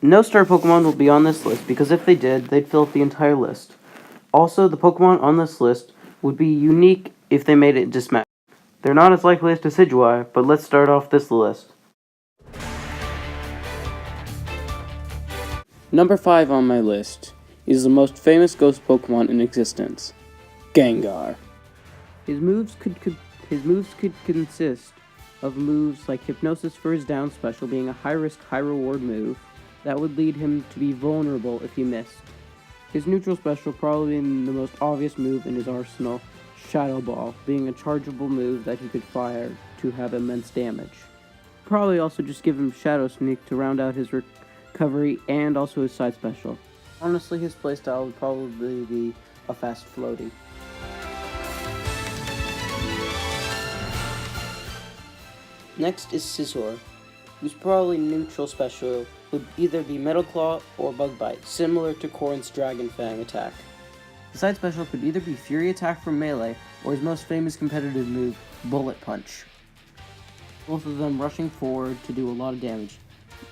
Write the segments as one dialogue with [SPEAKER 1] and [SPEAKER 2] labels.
[SPEAKER 1] No star Pokemon will be on this list because if they did, they'd fill up the entire list. Also, the Pokemon on this list would be unique if they made it into Smash. They're not as likely as Decidueye, but let's start off this list. Number 5 on my list is the most famous ghost Pokemon in existence, Gengar. His moves could consist of moves like Hypnosis for his down special being a high-risk, high-reward move that would lead him to be vulnerable if he missed. His neutral special probably being the most obvious move in his arsenal, Shadow Ball, being a chargeable move that he could fire to have immense damage. Probably also just give him Shadow Sneak to round out his recovery and also his side special. Honestly, his playstyle would probably be a fast floaty. Next is Scizor, whose probably neutral special would either be Metal Claw or Bug Bite, similar to Corrin's Dragon Fang attack. The side special could either be Fury Attack from Melee or his most famous competitive move, Bullet Punch. Both of them rushing forward to do a lot of damage.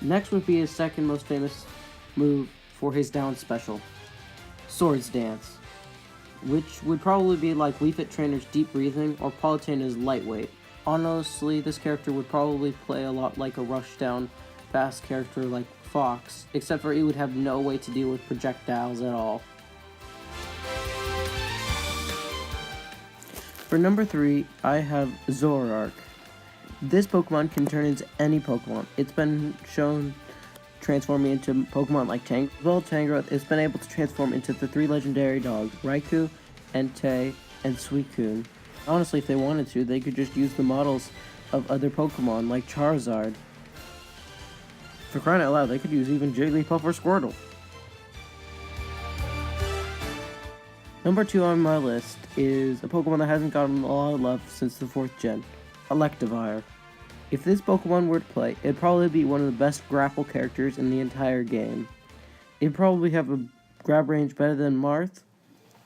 [SPEAKER 1] Next would be his second most famous move for his down special, Swords Dance, which would probably be like Leaf It Trainer's Deep Breathing or Palutena's Lightweight. Honestly, this character would probably play a lot like a rushdown fast character like Fox, except for he would have no way to deal with projectiles at all. For number 3, I have Zoroark. This Pokemon can turn into any Pokemon. It's been shown transforming into Pokemon like Tangrowth. It's been able to transform into the 3 legendary dogs, Raikou, Entei, and Suicune. Honestly, if they wanted to, they could just use the models of other Pokemon like Charizard. For crying out loud, they could use even Jigglypuff or Squirtle. Number 2 on my list is a Pokemon that hasn't gotten a lot of love since the 4th gen, Electivire. If this Pokemon were to play, it'd probably be one of the best grapple characters in the entire game. It'd probably have a grab range better than Marth,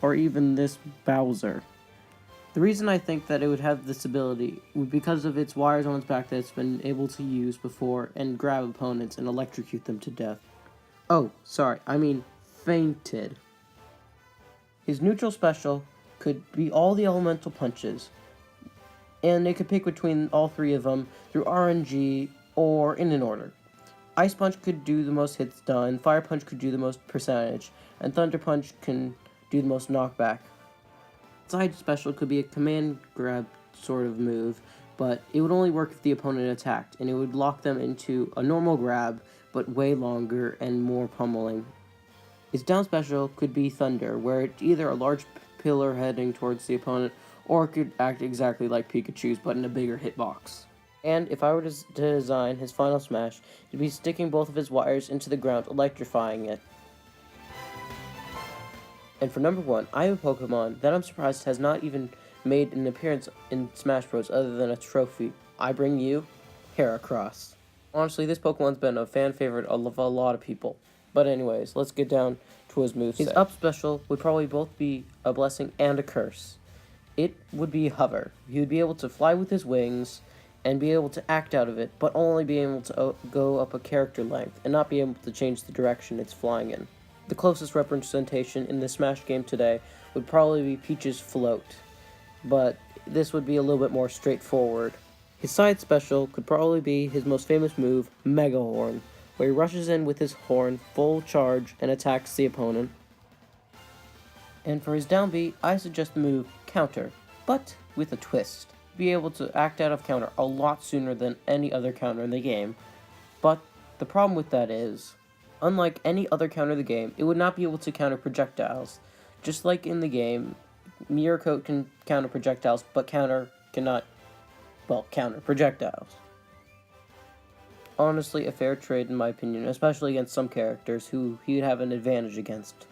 [SPEAKER 1] or even this Bowser. The reason I think that it would have this ability would be because of its wires on its back that it's been able to use before and grab opponents and electrocute them to death. Oh, sorry, I mean fainted. His neutral special could be all the elemental punches, and it could pick between all 3 of them through RNG or in an order. Ice Punch could do the most hits done, Fire Punch could do the most percentage, and Thunder Punch can do the most knockback. Side special could be a command grab sort of move, but it would only work if the opponent attacked, and it would lock them into a normal grab, but way longer and more pummeling. Its down special could be Thunder, where it's either a large pillar heading towards the opponent, or it could act exactly like Pikachu's, but in a bigger hitbox. And if I were to design his final smash, it'd be sticking both of his wires into the ground, electrifying it. And for number 1, I have a Pokemon that I'm surprised has not even made an appearance in Smash Bros. Other than a trophy. I bring you Heracross. Honestly, this Pokemon's been a fan favorite of a lot of people. But anyways, let's get down to his moveset. His up special would probably both be a blessing and a curse. It would be Hover. He would be able to fly with his wings and be able to act out of it, but only be able to go up a character length and not be able to change the direction it's flying in. The closest representation in the Smash game today would probably be Peach's Float, but this would be a little bit more straightforward. His side special could probably be his most famous move, Mega Horn, where he rushes in with his horn full charge and attacks the opponent. And for his down B, I suggest the move Counter, but with a twist. Be able to act out of counter a lot sooner than any other counter in the game, but the problem with that is, unlike any other counter in the game, it would not be able to counter projectiles. Just like in the game, Mirror Coat can counter projectiles, but counter cannot, counter projectiles. Honestly, a fair trade in my opinion, especially against some characters who he would have an advantage against.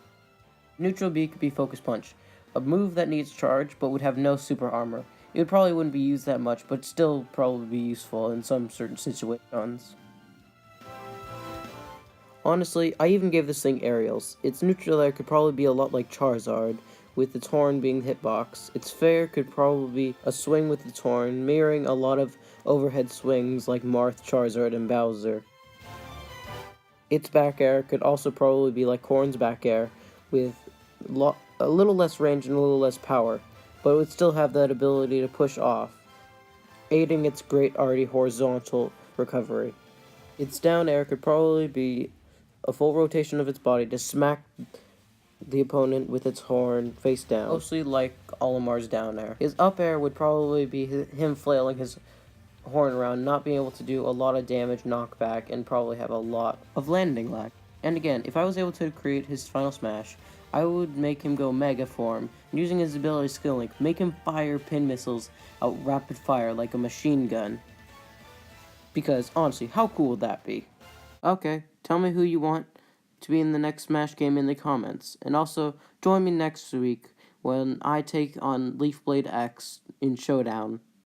[SPEAKER 1] Neutral B could be Focus Punch, a move that needs charge but would have no super armor. It probably wouldn't be used that much, but still probably be useful in some certain situations. Honestly, I even gave this thing aerials. Its neutral air could probably be a lot like Charizard, with its horn being the hitbox. Its fair could probably be a swing with its horn, mirroring a lot of overhead swings like Marth, Charizard, and Bowser. Its back air could also probably be like Corn's back air, with a little less range and a little less power, but it would still have that ability to push off, aiding its great already horizontal recovery. Its down air could probably be a full rotation of its body to smack the opponent with its horn face down, mostly like Olimar's down air. His up air would probably be him flailing his horn around, not being able to do a lot of damage knockback, and probably have a lot of landing lag. And again, if I was able to create his final smash, I would make him go Mega Form, and using his ability Skill Link, make him fire pin missiles out rapid fire like a machine gun. Because, honestly, how cool would that be? Okay, tell me who you want to be in the next Smash game in the comments. And also, join me next week when I take on Leaf Blade X in Showdown.